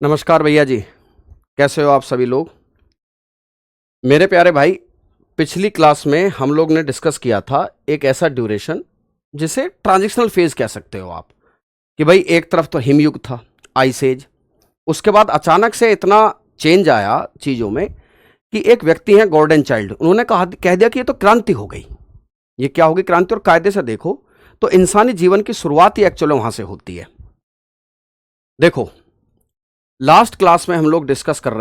नमस्कार भैया जी। कैसे हो आप सभी लोग? मेरे प्यारे भाई, पिछली क्लास में हम लोग ने डिस्कस किया था एक ऐसा ड्यूरेशन जिसे ट्रांजिशनल फेज कह सकते हो आप। कि भाई एक तरफ तो हिमयुग था, आइस एज। उसके बाद अचानक से इतना चेंज आया चीज़ों में कि एक व्यक्ति हैं गॉर्डन चाइल्ड, उन्होंने कह दिया कि ये तो क्रांति हो गई। ये क्या होगी क्रांति? और कायदे से देखो तो इंसानी जीवन की शुरुआत ही एक्चुअली वहां से होती है। देखो, लास्ट क्लास में हम लोग डिस्कस कर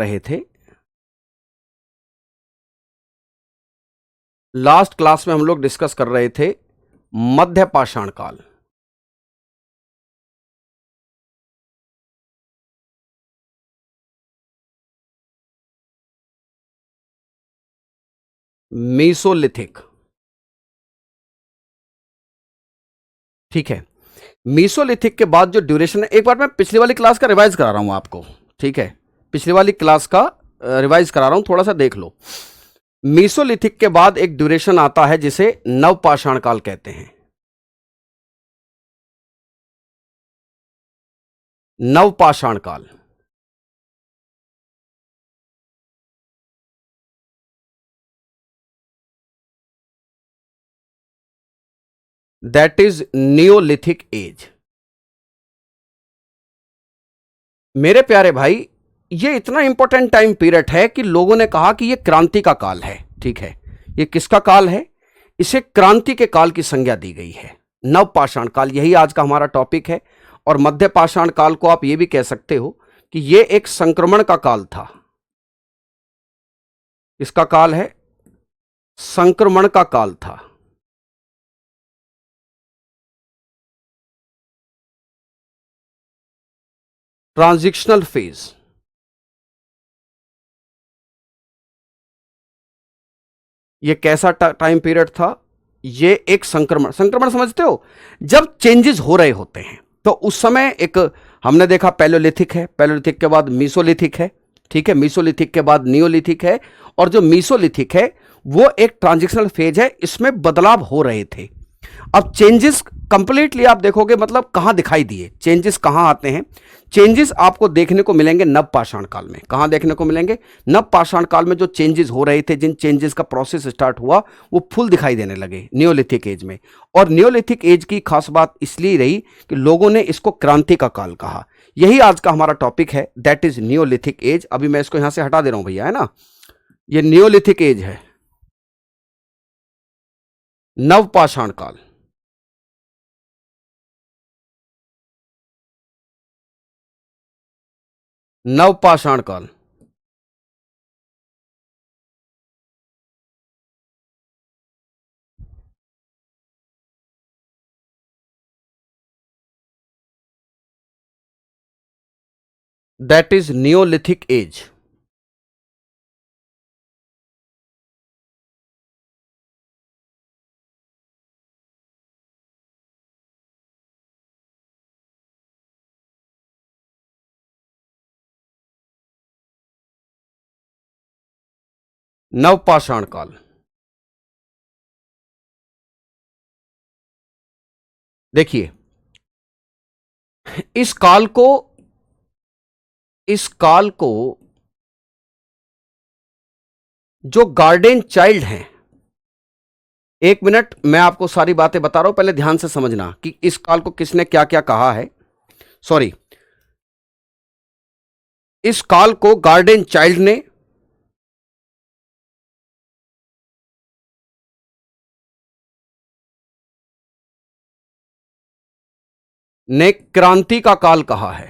रहे थे, मध्य पाषाण काल। मीसोलिथिक। ठीक है। मीसोलिथिक के बाद जो ड्यूरेशन है, एक बार मैं पिछली वाली क्लास का रिवाइज करा रहा हूं आपको। ठीक है, पिछली वाली क्लास का रिवाइज करा रहा हूं, थोड़ा सा देख लो। मीसोलिथिक के बाद एक ड्यूरेशन आता है जिसे नवपाषाण काल कहते हैं। नवपाषाण काल। That is Neolithic age. मेरे प्यारे भाई, ये इतना इंपॉर्टेंट टाइम पीरियड है कि लोगों ने कहा कि ये क्रांति का काल है। ठीक है, ये किसका काल है? इसे क्रांति के काल की संज्ञा दी गई है। नवपाषाण काल, यही आज का हमारा टॉपिक है। और मध्य पाषाण काल को आप ये भी कह सकते हो कि ये एक संक्रमण का काल था। इसका काल है, संक्रमण का काल था। Transitional phase. ये कैसा टाइम पीरियड था? ये एक संक्रमण, संक्रमण समझते हो, जब चेंजेस हो रहे होते हैं। तो उस समय एक हमने देखा पैलोलिथिक है, पैलोलिथिक के बाद मीसोलिथिक है। ठीक है, मीसोलिथिक के बाद नियोलिथिक है। और जो मीसोलिथिक है वो एक ट्रांजिशनल फेज है, इसमें बदलाव हो रहे थे। अब चेंजेस कंप्लीटली आप देखोगे, मतलब कहां दिखाई दिए चेंजेस, कहां आते हैं चेंजेस? आपको देखने को मिलेंगे नवपाषाण काल में। कहां देखने को मिलेंगे? नवपाषाण काल में जो चेंजेस हो रहे थे, जिन चेंजेस का प्रोसेस स्टार्ट हुआ, वो फुल दिखाई देने लगे नियोलिथिक एज में। और नियोलिथिक एज की खास बात इसलिए रही कि लोगों ने इसको क्रांति का काल कहा। यही आज का हमारा टॉपिक है, दैट इज नियोलिथिक एज। अभी मैं इसको यहां से हटा दे रहा हूं भैया, है ना। ये नियोलिथिक एज है, नवपाषाण काल। नवपाषाण काल। That is Neolithic age. नवपाषाण काल। देखिए, इस काल को इस काल को जो गार्डियन चाइल्ड हैं, एक मिनट मैं आपको सारी बातें बता रहा हूं, पहले ध्यान से समझना कि इस काल को किसने क्या क्या कहा है। सॉरी, इस काल को गार्डियन चाइल्ड ने क्रांति का काल कहा है।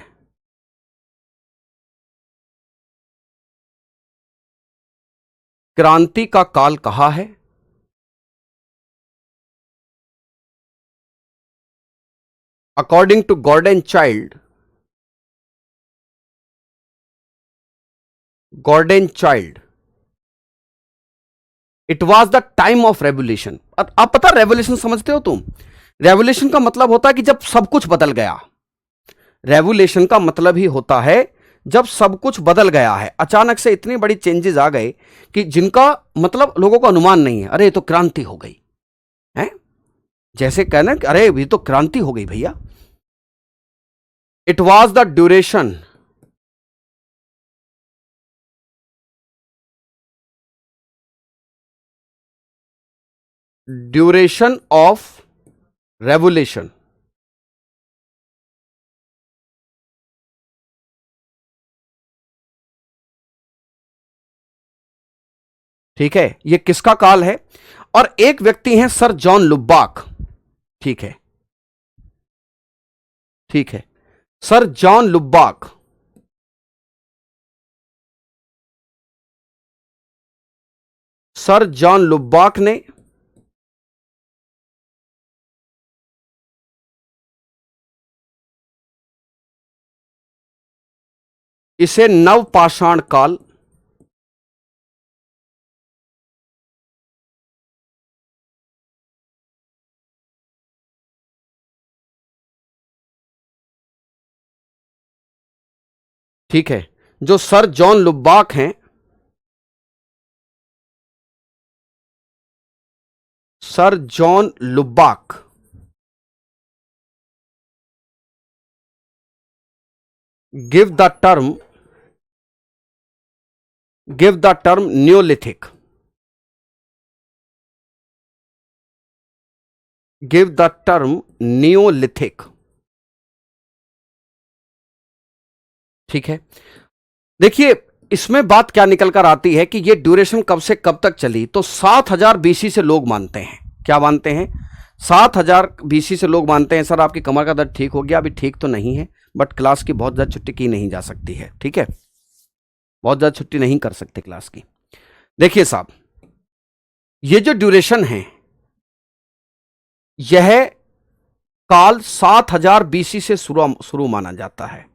क्रांति का काल कहा है। According to Gordon Childe, it was the time of revolution. आप पता रेवोल्यूशन समझते हो तुम? रेवोल्यूशन का मतलब होता है कि जब सब कुछ बदल गया। रेवोल्यूशन का मतलब ही होता है जब सब कुछ बदल गया है, अचानक से इतनी बड़ी चेंजेस आ गए कि जिनका मतलब लोगों को अनुमान नहीं है। अरे ये तो क्रांति हो गई है, जैसे कहना कि अरे ये तो क्रांति हो गई भैया। It was the duration duration of revolution. ठीक है, ये किसका काल है? और एक व्यक्ति हैं सर जॉन लुबाक। ठीक है, ठीक है, सर जॉन लुबाक। सर जॉन लुबाक ने इसे नवपाषाण काल, ठीक है, जो सर जॉन लुबाक हैं, sir John लुबाक give the term Neolithic, give the term Neolithic. ठीक है, देखिए इसमें बात क्या निकल कर आती है कि ये ड्यूरेशन कब से कब तक चली, तो 7000 बीसी से लोग मानते हैं। क्या मानते हैं? 7000 बीसी से लोग मानते हैं सर आपकी कमर का दर्द ठीक हो गया। अभी ठीक तो नहीं है, बट क्लास की बहुत ज्यादा छुट्टी की नहीं जा सकती है। ठीक है, बहुत ज्यादा छुट्टी नहीं कर सकते क्लास की। देखिए साहब, ये जो ड्यूरेशन है यह काल 7000 बीसी से शुरू माना जाता है।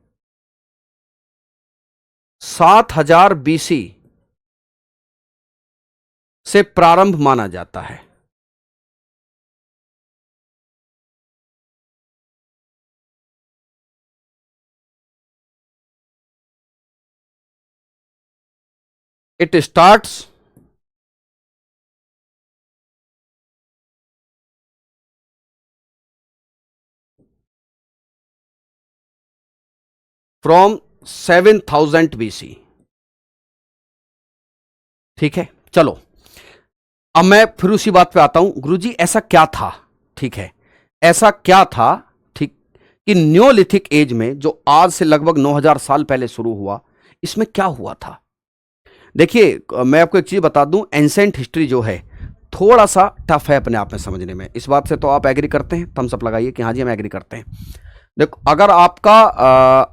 7000 बीसी से प्रारंभ माना जाता है। It starts from 7000 BC. ठीक है, चलो अब मैं फिर उसी बात पे आता हूं। गुरुजी ऐसा क्या था? ठीक है, ऐसा क्या था, ठीक, कि न्योलिथिक एज में जो आज से लगभग 9000 साल पहले शुरू हुआ, इसमें क्या हुआ था? देखिए मैं आपको एक चीज बता दूं, एंसेंट हिस्ट्री जो है थोड़ा सा टफ है अपने आप में समझने में। इस बात से तो आप एग्री करते हैं? थम्स अप लगाइए कि हाँ जी हम एग्री करते हैं। देखो अगर आपका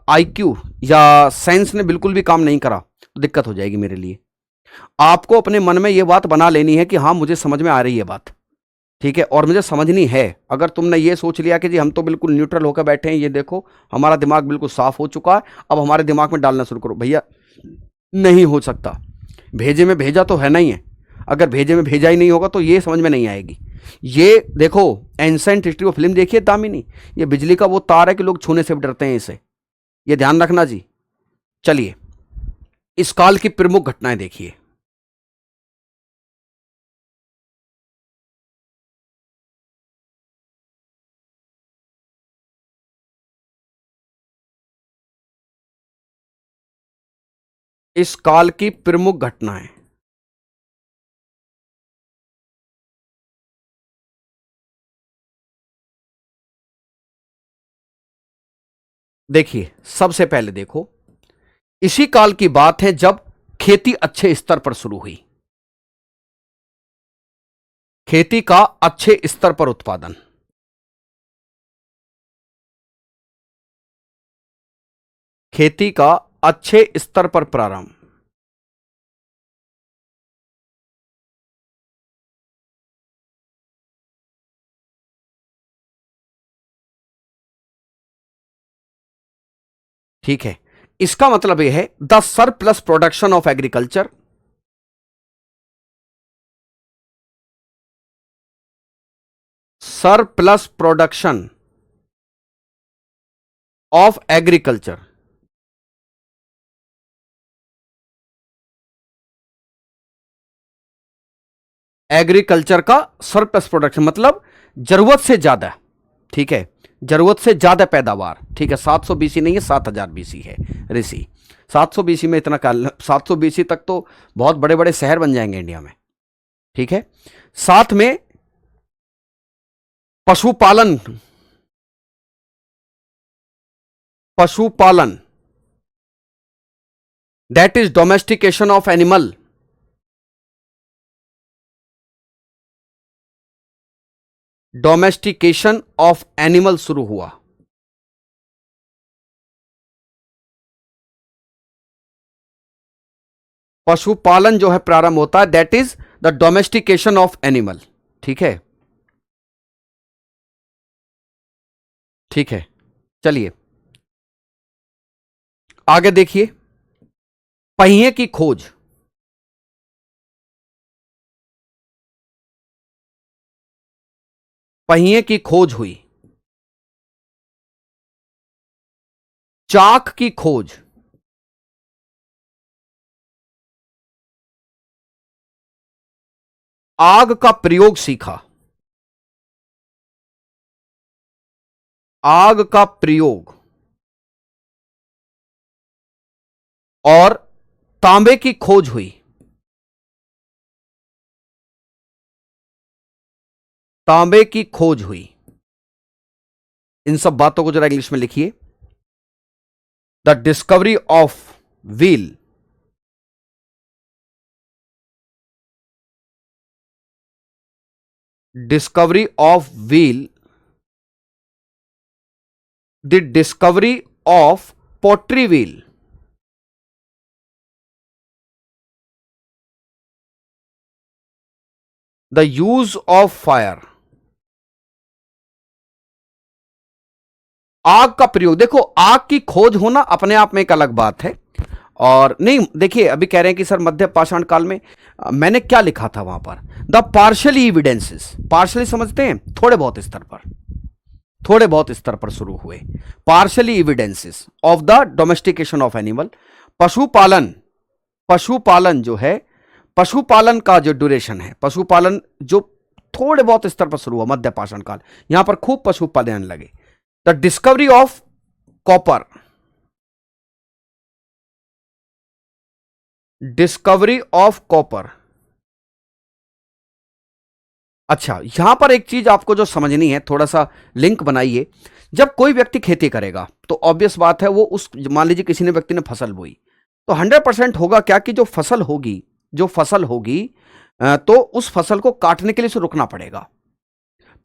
आईक्यू या साइंस ने बिल्कुल भी काम नहीं करा तो दिक्कत हो जाएगी मेरे लिए। आपको अपने मन में यह बात बना लेनी है कि हाँ मुझे समझ में आ रही है बात, ठीक है, और मुझे समझनी है। अगर तुमने ये सोच लिया कि जी हम तो बिल्कुल न्यूट्रल होकर बैठे हैं, ये देखो हमारा दिमाग बिल्कुल साफ हो चुका है, अब हमारे दिमाग में डालना शुरू करो, भैया नहीं हो सकता। भेजे में भेजा तो है नहीं है, अगर भेजे में भेजा ही नहीं होगा तो ये समझ में नहीं आएगी। ये देखो एंसेंट हिस्ट्री ऑफ फिल्म देखिए दामिनी, ये बिजली का वो तार है कि लोग छूने से भी डरते हैं इसे, ये ध्यान रखना जी। चलिए इस काल की प्रमुख घटनाएं देखिए। इस काल की प्रमुख घटनाएं, देखिए सबसे पहले देखो, इसी काल की बात है जब खेती अच्छे स्तर पर शुरू हुई। खेती का अच्छे स्तर पर उत्पादन, खेती का अच्छे स्तर पर प्रारंभ, ठीक है। इसका मतलब यह है the surplus production of agriculture, surplus production of agriculture, agriculture का सरप्लस प्रोडक्शन मतलब जरूरत से ज्यादा, ठीक है, जरूरत से ज्यादा पैदावार, ठीक है। 700 बीसी नहीं है, 7000 बीसी है ऋषि। 700 बीसी में इतना काल, 700 बीसी तक तो बहुत बड़े बड़े शहर बन जाएंगे इंडिया में, ठीक है। साथ में पशुपालन, पशुपालन, that is domestication of animal. Domestication of animal शुरू हुआ। पशुपालन जो है प्रारंभ होता है, that is the domestication of animal. ठीक है, ठीक है, चलिए आगे देखिए। पहिए की खोज, पहिए की खोज हुई। चाक की खोज, आग का प्रयोग सीखा। आग का प्रयोग, और तांबे की खोज हुई। तांबे की खोज हुई। इन सब बातों को जरा इंग्लिश में लिखिए। The discovery of wheel, discovery of wheel, the discovery of pottery wheel, the use of fire. आग का प्रयोग, देखो आग की खोज होना अपने आप में एक अलग बात है। और नहीं देखिए, अभी कह रहे हैं कि सर मध्य पाषाण काल में, मैंने क्या लिखा था वहां पर, द पार्शियली इविडेंसेस। पार्शियली समझते हैं, थोड़े बहुत स्तर पर, थोड़े बहुत स्तर पर शुरू हुए partially evidences of the domestication of animal. पशुपालन, पशुपालन जो है, पशुपालन का जो ड्यूरेशन है, पशुपालन जो थोड़े बहुत स्तर पर शुरू हुआ मध्य पाषाण काल, यहां पर खूब पशुपालन लगे। The discovery of copper, discovery of copper. अच्छा, यहां पर एक चीज आपको जो समझनी है, थोड़ा सा लिंक बनाइए। जब कोई व्यक्ति खेती करेगा तो ऑब्वियस बात है, वो उस, मान लीजिए किसी ने व्यक्ति ने फसल बोई, तो 100% होगा क्या कि जो फसल होगी, जो फसल होगी, तो उस फसल को काटने के लिए उसे रुकना पड़ेगा,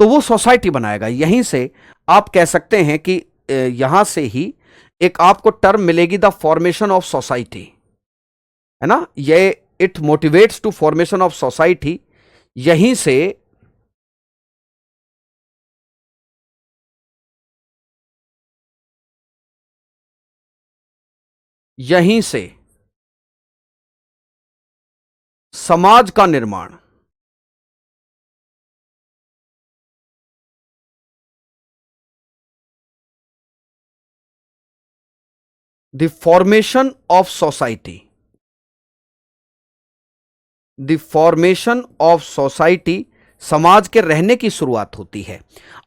तो वो सोसाइटी बनाएगा। यहीं से आप कह सकते हैं कि यहां से ही एक आपको टर्म मिलेगी, द फॉर्मेशन ऑफ सोसाइटी, है ना। ये it motivates to formation of society. यहीं से यहीं से समाज का निर्माण, the formation of society, the formation of society, समाज के रहने की शुरुआत होती है।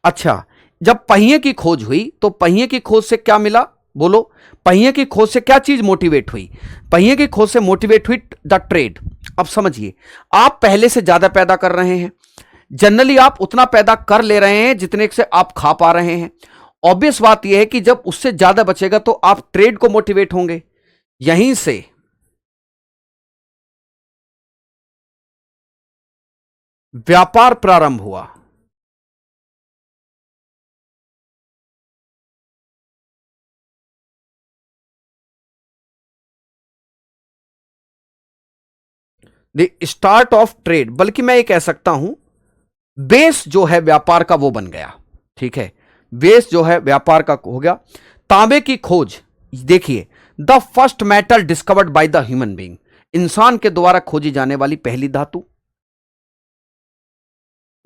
अच्छा, जब पहिए की खोज हुई तो पहिए की खोज से क्या मिला, बोलो। पहिए की खोज से क्या चीज मोटिवेट हुई? पहिए की खोज से मोटिवेट हुई द ट्रेड। अब समझिए, आप पहले से ज्यादा पैदा कर रहे हैं, जनरली आप उतना पैदा कर ले रहे हैं जितने से आप खा पा रहे हैं। ऑब्वियस बात यह है कि जब उससे ज्यादा बचेगा तो आप ट्रेड को मोटिवेट होंगे। यहीं से व्यापार प्रारंभ हुआ। द स्टार्ट ऑफ ट्रेड, बल्कि मैं ये कह सकता हूं बेस जो है व्यापार का वो बन गया। ठीक है, बेस जो है व्यापार का हो गया। तांबे की खोज, देखिए, the first metal discovered by the human being, इंसान के द्वारा खोजी जाने वाली पहली धातु।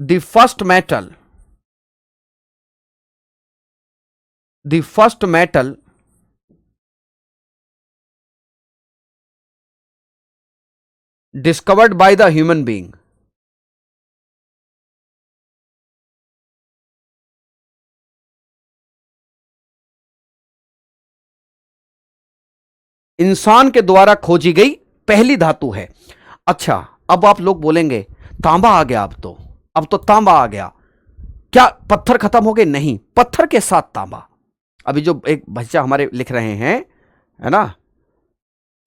The first metal, the first metal discovered by the human being. इंसान के द्वारा खोजी गई पहली धातु है। अच्छा, अब आप लोग बोलेंगे तांबा आ गया, अब तो तांबा आ गया। क्या पत्थर खत्म हो गए? नहीं, पत्थर के साथ तांबा। अभी जो एक बच्चा हमारे लिख रहे हैं, है ना,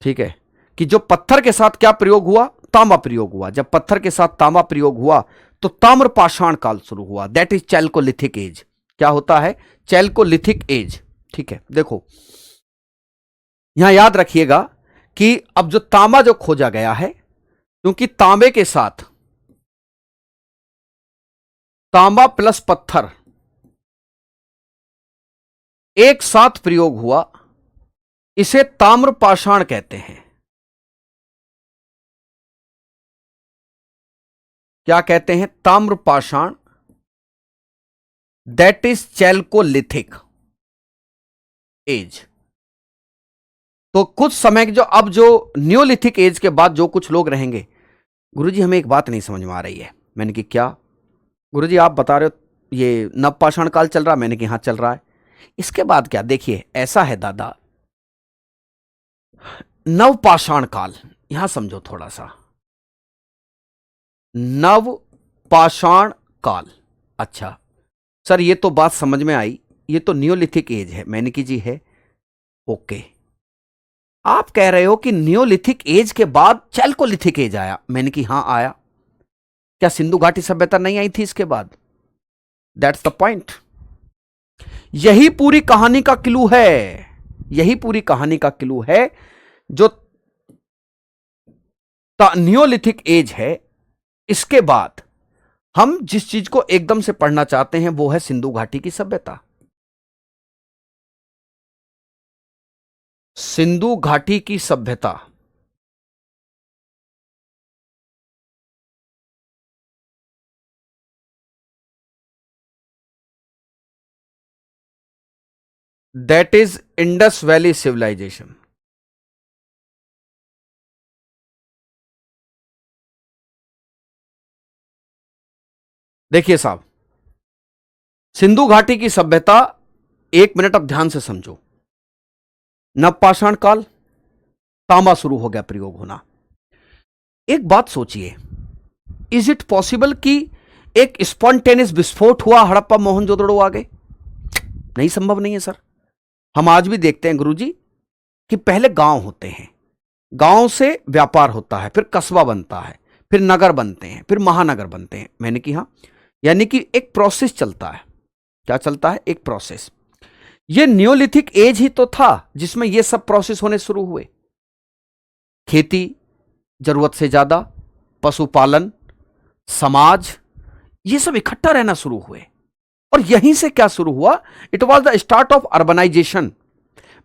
ठीक है, कि जो पत्थर के साथ क्या प्रयोग हुआ? तांबा प्रयोग हुआ। जब पत्थर के साथ तांबा प्रयोग हुआ तो ताम्र पाषाण काल शुरू हुआ, दैट इज चैल्कोलिथिक एज। क्या होता है? Chalcolithic age. ठीक है, देखो यहां याद रखिएगा कि अब जो तांबा जो खोजा गया है, क्योंकि तांबे के साथ तांबा प्लस पत्थर एक साथ प्रयोग हुआ, इसे ताम्र पाषाण कहते हैं। क्या कहते हैं? ताम्र पाषाण, दैट इज चैल्कोलिथिक एज। तो कुछ समय जो अब जो न्योलिथिक एज के बाद जो कुछ लोग रहेंगे, गुरुजी हमें एक बात नहीं समझ में आ रही है। मैंने कि क्या? गुरुजी आप बता रहे हो ये नवपाषाण काल चल रहा है। मैंने कि हाँ चल रहा है। इसके बाद क्या? देखिए ऐसा है दादा, नवपाषाण काल, यहां समझो थोड़ा सा, नवपाषाण काल। अच्छा सर ये तो बात समझ में आई, ये तो न्योलिथिक एज है। मैंने कि जी है, ओके। आप कह रहे हो कि न्योलिथिक एज के बाद चैल्कोलिथिक एज आया। मैंने कि हां आया। क्या सिंधु घाटी सभ्यता नहीं आई थी इसके बाद? That's the point. यही पूरी कहानी का क्लू है, यही पूरी कहानी का क्लू है। जो न्योलिथिक एज है, इसके बाद हम जिस चीज को एकदम से पढ़ना चाहते हैं वो है सिंधु घाटी की सभ्यता। सिंधु घाटी की सभ्यता that is Indus valley civilisation. देखिए साहब, सिंधु घाटी की सभ्यता, एक मिनट अब ध्यान से समझो। नवपाषाण काल, तांबा शुरू हो गया प्रयोग होना। एक बात सोचिए, इज इट पॉसिबल कि एक स्पॉन्टेनियस विस्फोट हुआ, हड़प्पा मोहनजोदड़ो आ गए? नहीं, संभव नहीं है सर। हम आज भी देखते हैं गुरुजी कि पहले गांव होते हैं, गांव से व्यापार होता है, फिर कस्बा बनता है, फिर नगर बनते हैं, फिर महानगर बनते हैं। मैंने कि हां, यानी कि एक प्रोसेस चलता है। क्या चलता है? एक प्रोसेस। ये न्योलिथिक एज ही तो था जिसमें ये सब प्रोसेस होने शुरू हुए। खेती, जरूरत से ज्यादा, पशुपालन, समाज, ये सब इकट्ठा रहना शुरू हुए। और यहीं से क्या शुरू हुआ? It was the start of urbanisation.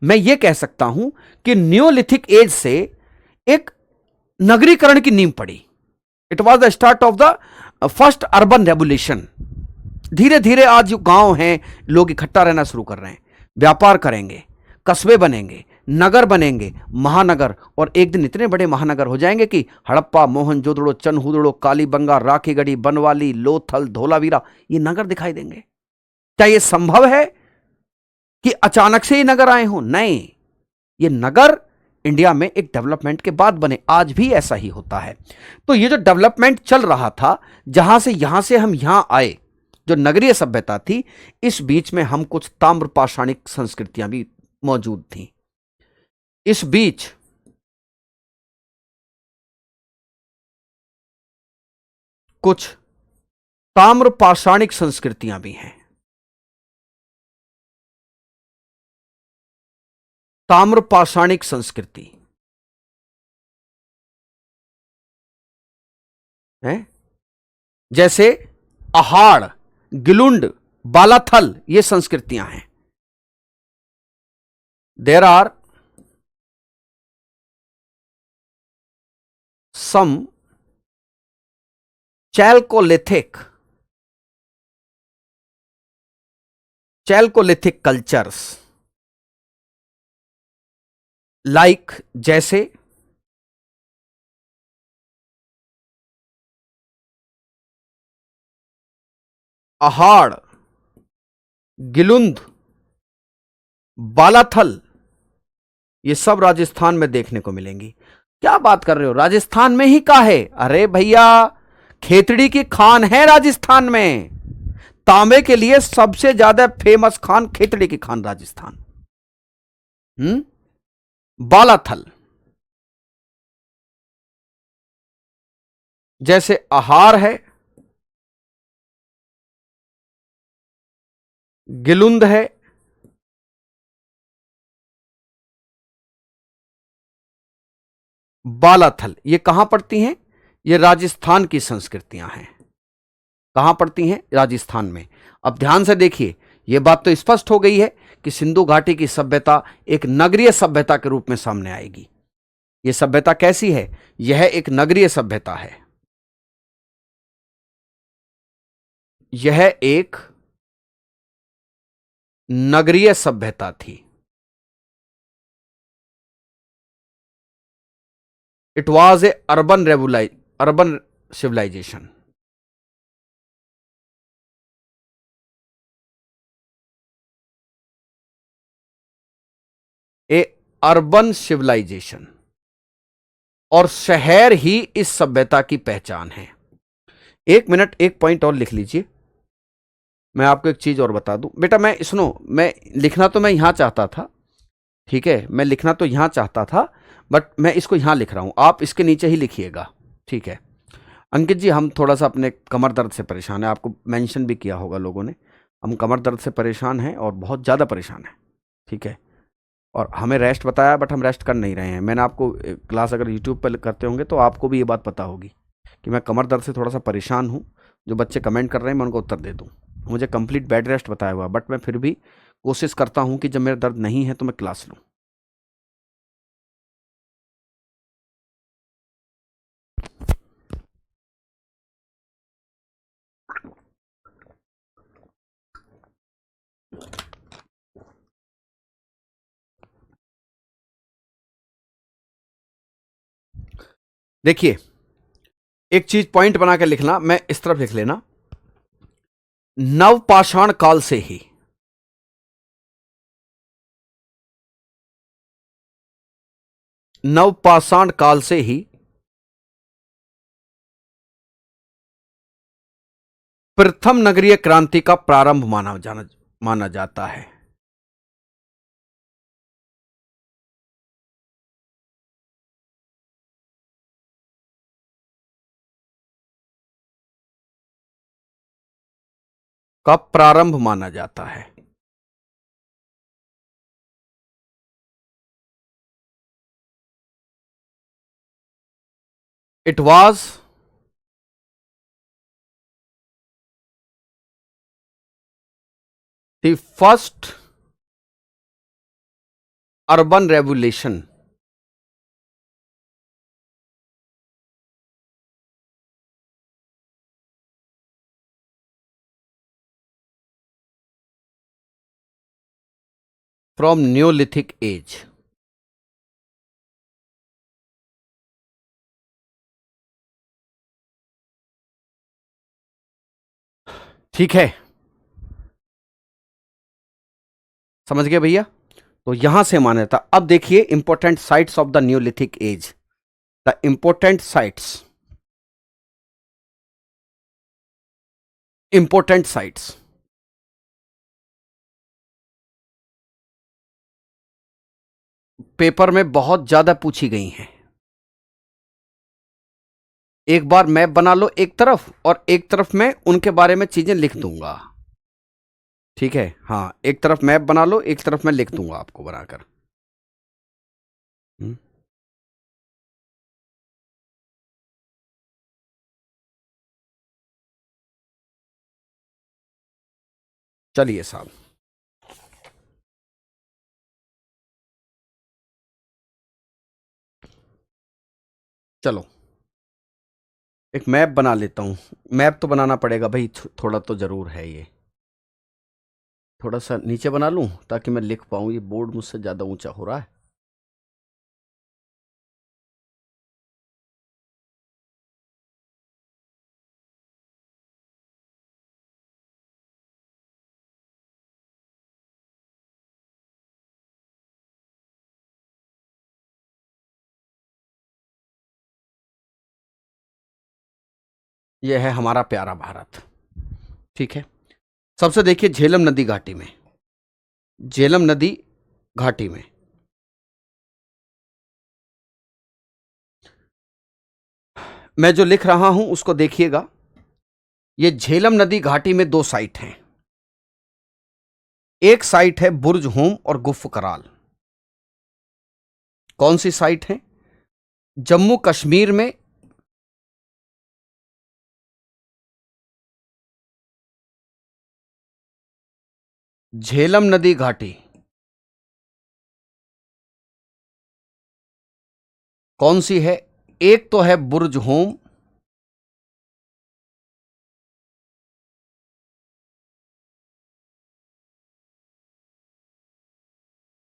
मैं ये कह सकता हूं कि न्योलिथिक एज से एक नगरीकरण की नींव पड़ी। It was the start of the first urban revolution. धीरे धीरे आज जो गांव हैं, लोग इकट्ठा रहना शुरू कर रहे हैं, व्यापार करेंगे, कस्बे बनेंगे, नगर बनेंगे, महानगर, और एक दिन इतने बड़े महानगर हो जाएंगे कि हड़प्पा, मोहनजोदड़ो, चनहुदड़ो, कालीबंगा, राखीगढ़ी, बनवाली, लोथल, धोलावीरा, ये नगर दिखाई देंगे। क्या यह संभव है कि अचानक से ये नगर आए हों? नहीं, ये नगर इंडिया में एक डेवलपमेंट के बाद बने। आज भी ऐसा ही होता है। तो ये जो डेवलपमेंट चल रहा था, जहां से हम यहां आए, जो नगरीय सभ्यता थी, इस बीच में हम कुछ ताम्र पाषाणिक संस्कृतियां भी मौजूद थीं। इस बीच कुछ ताम्र पाषाणिक संस्कृतियां भी हैं। ताम्र पाषाणिक संस्कृति है, जैसे अहाड़, गिलुंड, बालाथल, ये संस्कृतियां हैं। There are some chalcolithic cultures, like जैसे अहाड़, गिलुंद, बालाथल, ये सब राजस्थान में देखने को मिलेंगी। क्या बात कर रहे हो? राजस्थान में ही का है? अरे भैया, खेतड़ी की खान है राजस्थान में। तांबे के लिए सबसे ज्यादा फेमस खान खेतड़े की खान राजस्थान। बालाथल। जैसे आहार है, गिलुंद है, बालाथल, ये कहां पड़ती हैं? ये राजस्थान की संस्कृतियां हैं। कहां पड़ती हैं? राजस्थान में। अब ध्यान से देखिए, यह बात तो स्पष्ट हो गई है कि सिंधु घाटी की सभ्यता एक नगरीय सभ्यता के रूप में सामने आएगी। यह सभ्यता कैसी है? यह एक नगरीय सभ्यता है। यह एक नगरीय सभ्यता थी। It was a urban civilisation. A urban civilisation. और शहर ही इस सभ्यता की पहचान है। एक मिनट, एक पॉइंट और लिख लीजिए। मैं आपको एक चीज और बता दूं बेटा, मैं सुनो, मैं लिखना तो मैं यहां चाहता था, ठीक है, मैं लिखना तो यहां चाहता था, बट मैं इसको यहां लिख रहा हूं, आप इसके नीचे ही लिखिएगा, ठीक है। अंकित जी, हम थोड़ा सा अपने कमर दर्द से परेशान है, आपको मेंशन भी किया होगा लोगों ने। हम कमर दर्द से परेशान हैं और बहुत ज़्यादा परेशान हैं, ठीक है। और हमें रेस्ट बताया, बट हम रेस्ट कर नहीं रहे हैं। मैंने आपको क्लास अगर यूट्यूब पर करते होंगे तो आपको भी ये बात पता होगी कि मैं कमर दर्द से थोड़ा सा परेशान हूँ। जो बच्चे कमेंट कर रहे हैं मैं उनको उत्तर दे दूँ। मुझे कंप्लीट बेड रेस्ट बताया हुआ, बट मैं फिर भी कोशिश करता हूँ कि जब मेरा दर्द नहीं है तो मैं क्लास लूँ। देखिए, एक चीज पॉइंट बना के लिखना, मैं इस तरफ लिख लेना, नवपाषाण काल से ही नवपाषाण काल से ही प्रथम नगरीय क्रांति का प्रारंभ माना जाता है। का प्रारंभ माना जाता है। It was the first urban revolution from neolithic age. ठीक है, समझ गए भैया? तो यहां से मान्यता। अब देखिए important sites of the neolithic age, the important sites paper में बहुत ज्यादा पूछी गई हैं। एक बार मैप बना लो एक तरफ, और एक तरफ मैं उनके बारे में चीजें लिख दूंगा, ठीक है। हाँ, एक तरफ मैप बना लो, एक तरफ मैं लिख दूंगा आपको बनाकर। हम्म, चलिए साहब, चलो एक मैप बना लेता हूँ। मैप तो बनाना पड़ेगा भाई, थोड़ा तो ज़रूर है ये। थोड़ा सा नीचे बना लूँ ताकि मैं लिख पाऊँ, ये बोर्ड मुझसे ज़्यादा ऊंचा हो रहा है। यह है हमारा प्यारा भारत, ठीक है। सबसे देखिए झेलम नदी घाटी में, झेलम नदी घाटी में मैं जो लिख रहा हूं उसको देखिएगा। ये झेलम नदी घाटी में दो साइट हैं। एक साइट है बुर्ज होम और गुफ कराल। कौन सी साइट है? जम्मू कश्मीर में झेलम नदी घाटी कौन सी है? एक तो है बुर्ज होम,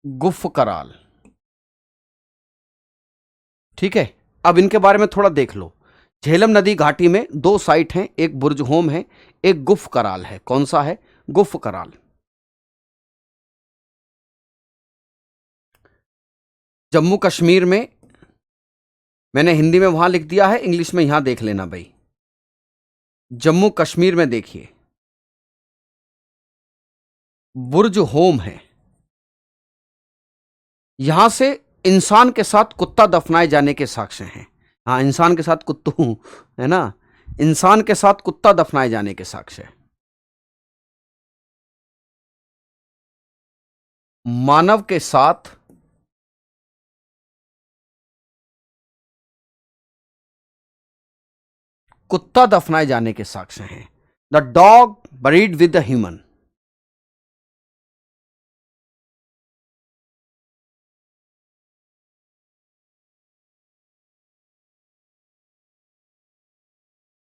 गुफ कराल। ठीक है, अब इनके बारे में थोड़ा देख लो। झेलम नदी घाटी में दो साइट हैं, एक बुर्ज होम है, एक गुफ कराल है। कौन सा है? गुफ कराल। जम्मू कश्मीर में, मैंने हिंदी में वहां लिख दिया है, इंग्लिश में यहां देख लेना भाई। जम्मू कश्मीर में देखिए बुर्ज होम है। यहां से इंसान के साथ कुत्ता दफनाए जाने के साक्ष्य हैं। हाँ, इंसान के साथ कुत्तू है ना, इंसान के साथ कुत्ता दफनाए जाने के साक्ष्य है। मानव के साथ कुत्ता दफनाए जाने के साक्ष्य हैं। The dog buried with the human.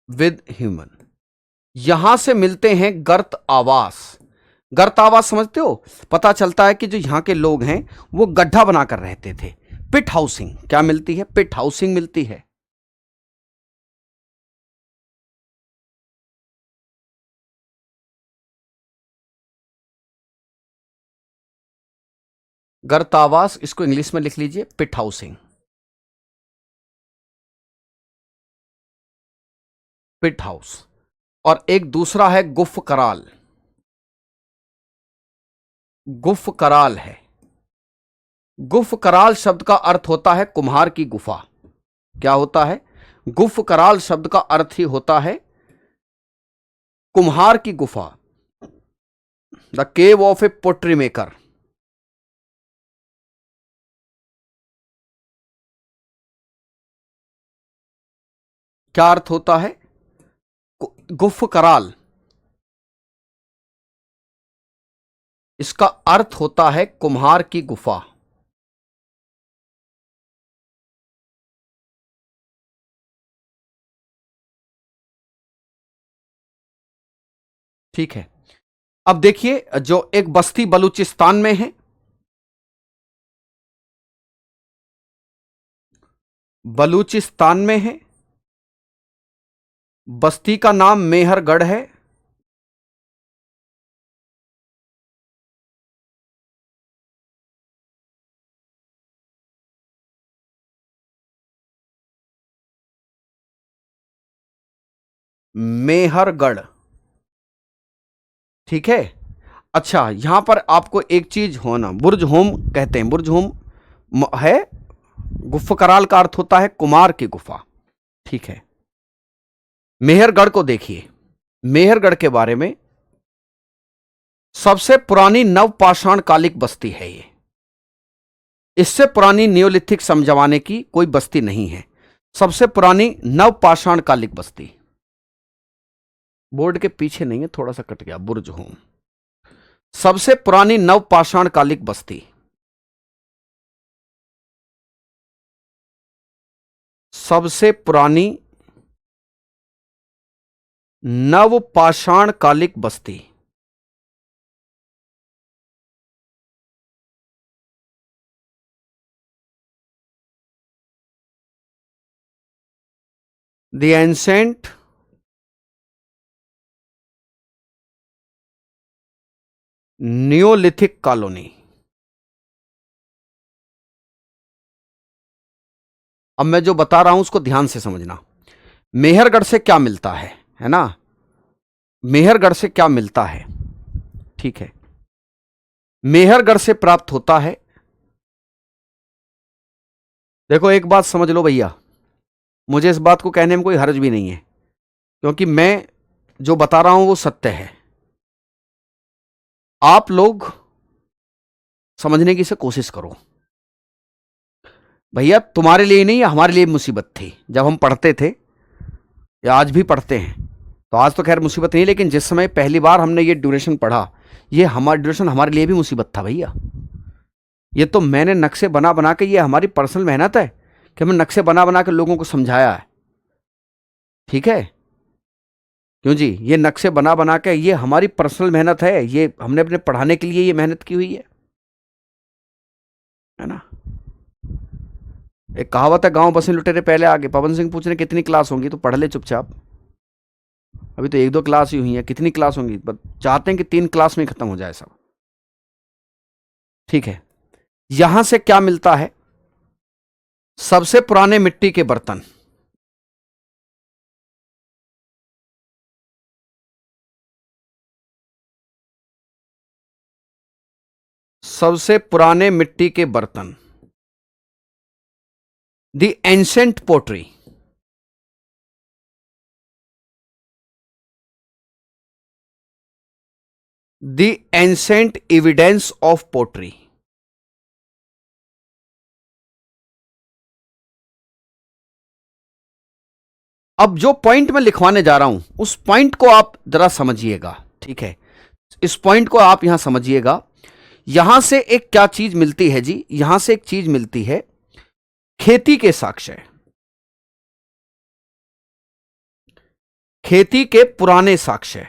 With human. यहां से मिलते हैं गर्त आवास। गर्त आवास समझते हो? पता चलता है कि जो यहां के लोग हैं वो गड्ढा बनाकर रहते थे। पिट हाउसिंग क्या मिलती है? पिट हाउसिंग मिलती है। गर्त आवास, इसको इंग्लिश में लिख लीजिए पिट हाउसिंग। पिट हाउस। और एक दूसरा है गुफ कराल। गुफ कराल है। गुफ कराल शब्द का अर्थ होता है कुम्हार की गुफा। क्या होता है? गुफ कराल शब्द का अर्थ ही होता है कुम्हार की गुफा। The cave of a pottery maker. क्या अर्थ होता है गुफ कराल? इसका अर्थ होता है कुम्हार की गुफा। ठीक है, अब देखिए जो एक बस्ती बलूचिस्तान में है, बलूचिस्तान में है, बस्ती का नाम मेहरगढ़ है। मेहरगढ़। ठीक है। अच्छा, यहां पर आपको एक चीज होना, बुर्ज होम कहते हैं, बुर्ज होम है। गुफ कराल का अर्थ होता है कुमार की गुफा। ठीक है, मेहरगढ़ को देखिए। मेहरगढ़ के बारे में, सबसे पुरानी नवपाषाण कालिक बस्ती है ये। इससे पुरानी नियोलिथिक जमाने की कोई बस्ती नहीं है। सबसे पुरानी नवपाषाण कालिक बस्ती। बोर्ड के पीछे नहीं है, थोड़ा सा कट गया। बुर्ज होम सबसे पुरानी नवपाषाण कालिक बस्ती। सबसे पुरानी नवपाषाण कालिक बस्ती। The ancient Neolithic colony. अब मैं जो बता रहा हूं उसको ध्यान से समझना। मेहरगढ़ से क्या मिलता है ना? मेहरगढ़ से क्या मिलता है? ठीक है, मेहरगढ़ से प्राप्त होता है। देखो एक बात समझ लो भैया, मुझे इस बात को कहने में कोई हर्ज भी नहीं है, क्योंकि मैं जो बता रहा हूं वो सत्य है। आप लोग समझने की से कोशिश करो। भैया तुम्हारे लिए नहीं, हमारे लिए मुसीबत थी जब हम पढ़ते थे, या आज भी पढ़ते हैं। तो आज तो खैर मुसीबत नहीं, लेकिन जिस समय पहली बार हमने ये ड्यूरेशन पढ़ा, ये हमारा ड्यूरेशन हमारे लिए भी मुसीबत था भैया। ये तो मैंने नक्शे बना बना के, ये हमारी पर्सनल मेहनत है कि हमने नक्शे बना बना के लोगों को समझाया है। ठीक है, क्यों जी, ये नक्शे बना बना के ये हमारी पर्सनल मेहनत है, ये हमने अपने पढ़ाने के लिए ये मेहनत की हुई है ना। एक कहावत है, गांव बसे लुटेरे पहले आगे। पवन सिंह पूछ रहे कितनी क्लास होंगी, तो पढ़ ले चुपचाप। अभी तो 1-2 क्लास ही हुई है, कितनी क्लास होंगी? चाहते हैं कि 3 क्लास में खत्म हो जाए सब। ठीक है, यहां से क्या मिलता है? सबसे पुराने मिट्टी के बर्तन। सबसे पुराने मिट्टी के बर्तन, the ancient pottery. The ancient evidence of pottery. अब जो पॉइंट मैं लिखवाने जा रहा हूं, उस पॉइंट को आप जरा समझिएगा। ठीक है, इस पॉइंट को आप यहां समझिएगा। यहां से एक क्या चीज मिलती है जी? यहां से एक चीज मिलती है, खेती के साक्ष्य, खेती के पुराने साक्ष्य।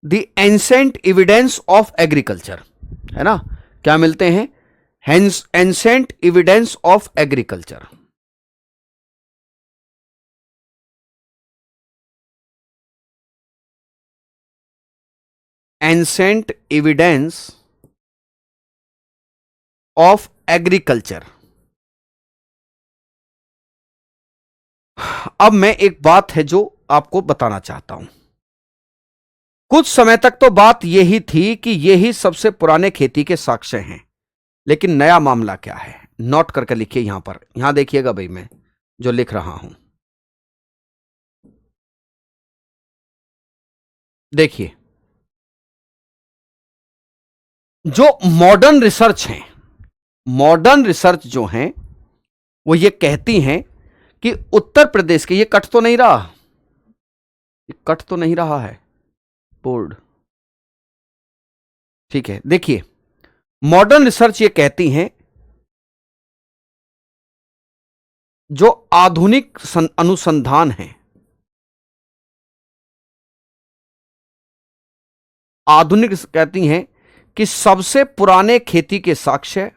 The ancient evidence of agriculture, है ना? क्या मिलते हैं? Ancient evidence of agriculture. Ancient evidence of agriculture. अब मैं एक बात है जो आपको बताना चाहता हूं। कुछ समय तक तो बात यही थी कि यही सबसे पुराने खेती के साक्ष्य हैं, लेकिन नया मामला क्या है? नोट करके लिखिए यहां पर, यहां देखिएगा भाई, मैं जो लिख रहा हूं देखिए। जो मॉडर्न रिसर्च है, मॉडर्न रिसर्च जो है वो ये कहती हैं कि उत्तर प्रदेश के, ये कट तो नहीं रहा, ये कट तो नहीं रहा है बोर्ड? ठीक है, देखिए, मॉडर्न रिसर्च ये कहती हैं, जो आधुनिक अनुसंधान है, आधुनिक कहती हैं कि सबसे पुराने खेती के साक्ष्य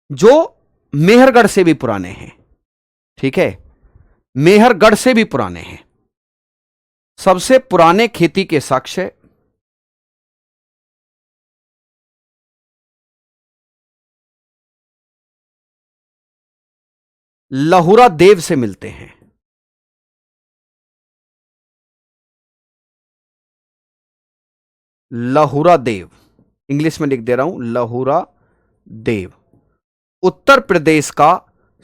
जो मेहरगढ़ से भी पुराने हैं। ठीक है, मेहरगढ़ से भी पुराने हैं। सबसे पुराने खेती के साक्ष्य लहुरा देव से मिलते हैं। लहुरा देव, इंग्लिश में लिख दे रहा हूं, लहुरा देव, उत्तर प्रदेश का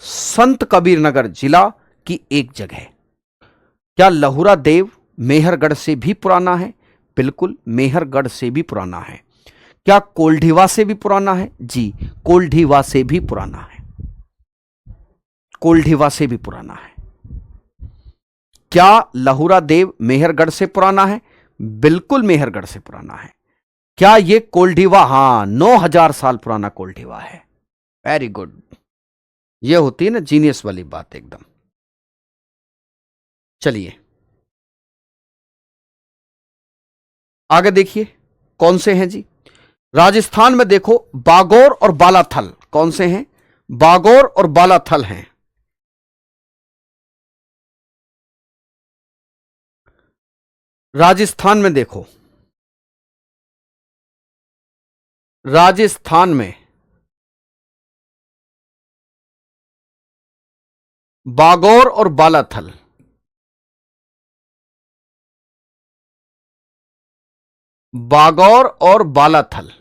संत कबीर नगर जिला की एक जगह। क्या लहुरा देव मेहरगढ़ से भी पुराना है? बिल्कुल, मेहरगढ़ से भी पुराना है। क्या कोल्ढिवा से भी पुराना है? जी, कोल्ढिवा से भी पुराना है। कोल्ढिवा से भी पुराना है। क्या लहुरा देव मेहरगढ़ से पुराना है? बिल्कुल मेहरगढ़ से पुराना है। क्या ये कोल्ढिवा? हां, 9000 साल पुराना कोल्ढिवा है। वेरी गुड, ये होती है ना जीनियस वाली बात एकदम। चलिए आगे देखिए, कौन से हैं जी? राजस्थान में देखो, बागौर और बालाथल कौन से हैं? बागौर और बालाथल हैं। राजस्थान में देखो, राजस्थान में बागौर और बालाथल। बागौर और बालाथल।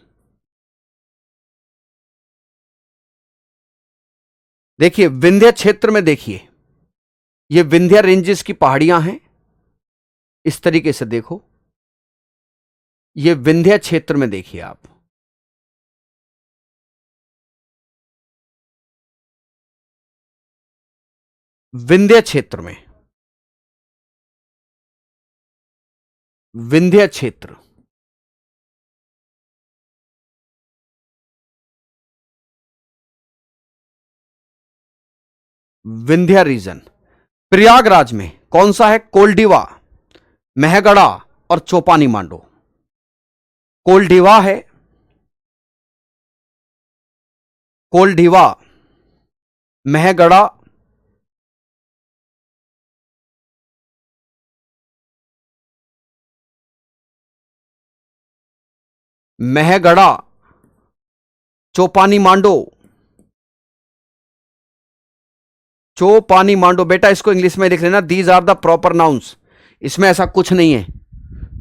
देखिए विंध्य क्षेत्र में, देखिए ये विंध्य रेंजेस की पहाड़ियां हैं, इस तरीके से देखो, ये विंध्य क्षेत्र में देखिए आप, विंध्य क्षेत्र में, विंध्य क्षेत्र, विंध्य रीजन। प्रयागराज में कौन सा है? कोल्डिवा, महगढ़ा और चोपानी मांडो। कोल्डिवा है, कोल्डिवा, महगढ़ा, महगढ़ा, चोपानी मांडो। चोपानी मांडो बेटा, इसको इंग्लिश में लिख लेना, these are the proper nouns. इसमें ऐसा कुछ नहीं है,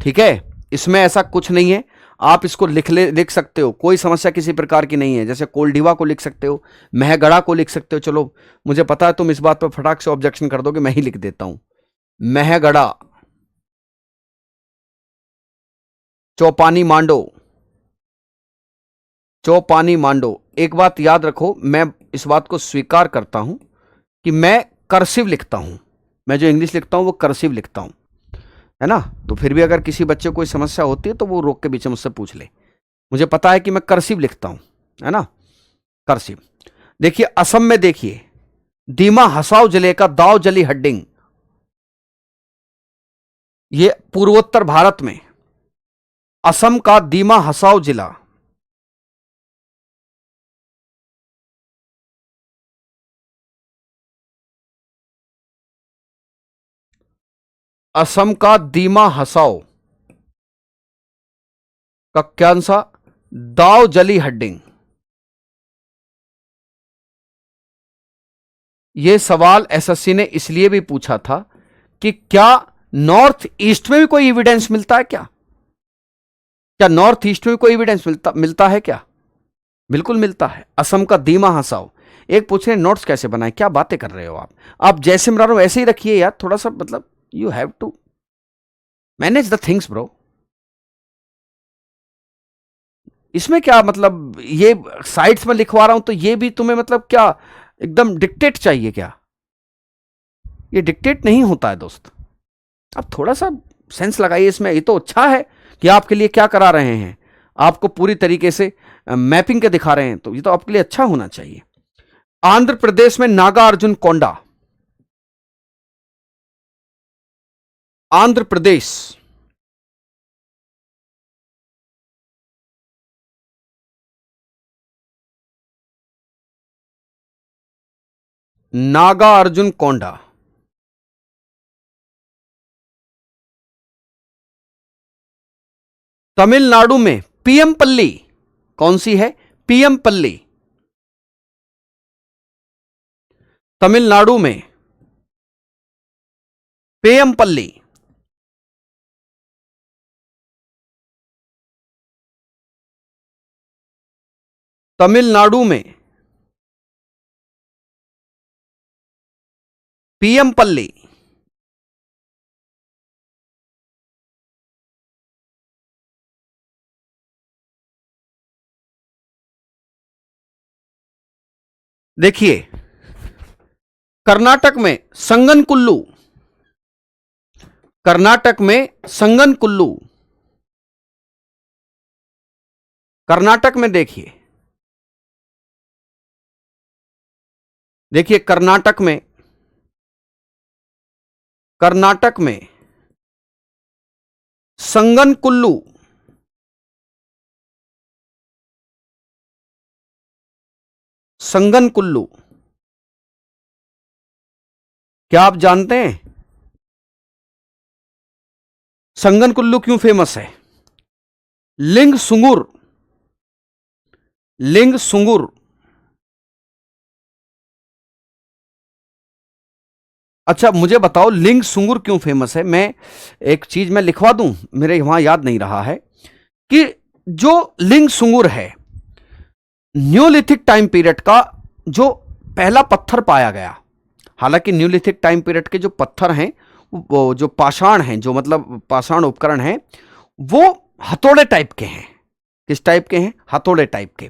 ठीक है, इसमें ऐसा कुछ नहीं है, आप इसको लिख सकते हो, कोई समस्या किसी प्रकार की नहीं है। जैसे कोल्डिवा को लिख सकते हो, महगढ़ा को लिख सकते हो। चलो मुझे पता है तुम इस बात पर फटाक से ऑब्जेक्शन कर दोगे, मैं ही लिख देता हूं, महगढ़ा, चौपानी मांडो, चौपानी मांडो। एक बात याद रखो, मैं इस बात को स्वीकार करता हूं कि मैं कर्सिव लिखता हूं, मैं जो इंग्लिश लिखता हूं वो कर्सिव लिखता हूं, है ना। तो फिर भी अगर किसी बच्चे को कोई समस्या होती है तो वो रोक के बीच में मुझसे पूछ ले, मुझे पता है कि मैं कर्सिव लिखता हूं, है ना, कर्सिव। देखिए असम में, देखिए दीमा हसाओ जिले का दाव जली हड्डिंग, ये पूर्वोत्तर भारत में असम का दीमा हसाओ जिला, असम का दीमा हसाओ का क्या सा, दाव जली हड्डिंग। यह सवाल एसएससी ने इसलिए भी पूछा था कि क्या नॉर्थ ईस्ट में भी कोई एविडेंस मिलता है क्या? क्या नॉर्थ ईस्ट में भी कोई एविडेंस मिलता है क्या? बिल्कुल मिलता है। असम का दीमा हसाओ। एक पूछ रहे नोट्स कैसे बनाए, क्या बातें कर रहे हो आप जैसे मरा रहे हो ऐसे ही रखिए यार, थोड़ा सा मतलब you have to manage the things bro. इसमें क्या मतलब, ये साइट्स में लिखवा रहा हूं तो ये भी तुम्हें मतलब क्या एकदम डिक्टेट चाहिए क्या? ये डिक्टेट नहीं होता है दोस्त, आप थोड़ा सा सेंस लगाइए इसमें। ये तो अच्छा है कि आपके लिए क्या करा रहे हैं, आपको पूरी तरीके से मैपिंग के दिखा रहे हैं, तो ये तो आपके लिए अच्छा होना चाहिए। आंध्र प्रदेश में नागा अर्जुन कोंडा, आंध्र प्रदेश, नागा अर्जुन कोंडा। तमिलनाडु में पीएम पल्ली, कौन सी है? पीएम पल्ली, तमिलनाडु में पीएम पल्ली। तमिलनाडु में पीएम पल्ली। देखिए कर्नाटक में संगनकुल्लू, कर्नाटक में संगनकुल्लू, कर्नाटक में देखिए, देखिए कर्नाटक में, कर्नाटक में संगनकुल्लू, संगनकुल्लू। क्या आप जानते हैं संगनकुल्लू क्यों फेमस है? लिंग सुंगुर, लिंग सुंगुर, अच्छा मुझे बताओ लिंग सुंगुर क्यों फेमस है? मैं एक चीज मैं लिखवा दूं, मेरे वहां याद नहीं रहा है कि जो लिंग सुंगुर है, न्यूलिथिक टाइम पीरियड का जो पहला पत्थर पाया गया, हालांकि न्यूलिथिक टाइम पीरियड के जो पत्थर हैं, वो जो पाषाण हैं, जो मतलब पाषाण उपकरण हैं, वो हथौड़े टाइप के हैं। किस टाइप के हैं? हथौड़े टाइप के।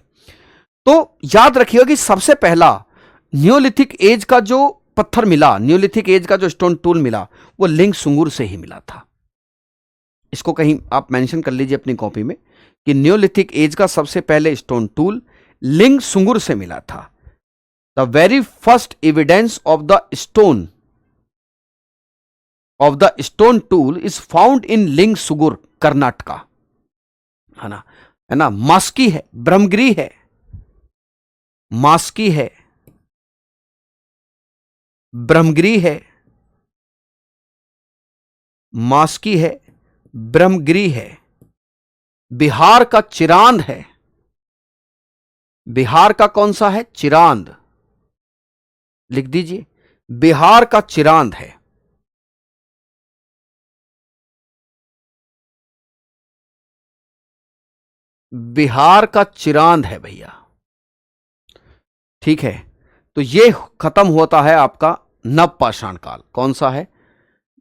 तो याद रखिएगा कि सबसे पहला न्यूलिथिक एज का जो पत्थर मिला, न्यूलिथिक एज का जो स्टोन टूल मिला, वो लिंग सुंगुर से ही मिला था। इसको कहीं आप मेंशन कर लीजिए अपनी कॉपी में कि न्यूलिथिक एज का सबसे पहले स्टोन टूल लिंग सुंगुर से मिला था। The very first evidence of the stone tool is found in लिंग सुंगुर, कर्नाटका, है ना। मास्की है, ब्रह्मगिरी है, मास्की है, ब्रह्मगिरी है, मास्की है, ब्रह्मगिरी है, बिहार का चिरांद है। बिहार का कौन सा है? चिरांद, लिख दीजिए, बिहार का चिरांद है। बिहार का चिरांद है भैया, ठीक है। तो ये खत्म होता है आपका नवपाषाण काल। कौन सा है?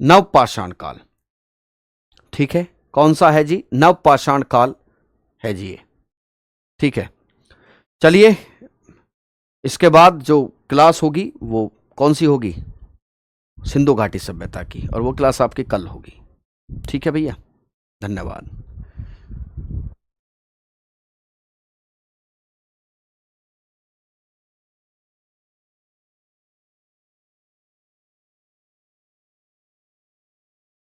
नवपाषाण काल, ठीक है। कौन सा है जी? नवपाषाण काल है जी ये, ठीक है। चलिए, इसके बाद जो क्लास होगी वो कौन सी होगी? सिंधु घाटी सभ्यता की, और वो क्लास आपकी कल होगी, ठीक है भैया। धन्यवाद।